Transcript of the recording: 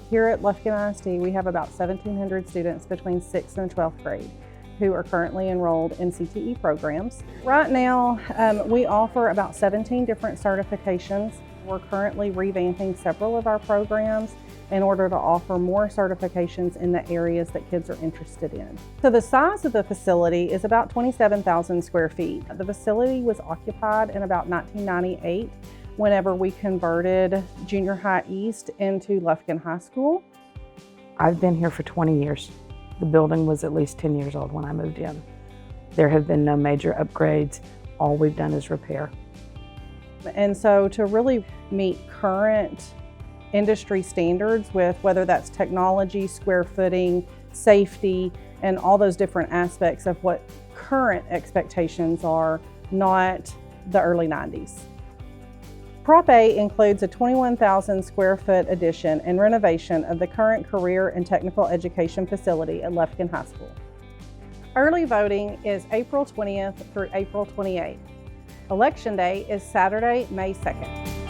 Here at Lufkin ISD, we have about 1,700 students between 6th and 12th grade who are currently enrolled in CTE programs. Right now, we offer about 17 different certifications. We're currently revamping several of our programs in order to offer more certifications in the areas that kids are interested in. So the size of the facility is about 27,000 square feet. The facility was occupied in about 1998 whenever we converted Junior High East into Lufkin High School. I've been here for 20 years. The building was at least 10 years old when I moved in. There have been no major upgrades. All we've done is repair. And so to really meet current industry standards with whether that's technology, square footing, safety, and all those different aspects of what current expectations are, not the early 90s. Prop A includes a 21,000 square foot addition and renovation of the current career and technical education facility at Lufkin High School. Early voting is April 20th through April 28th. Election Day is Saturday, May 2nd.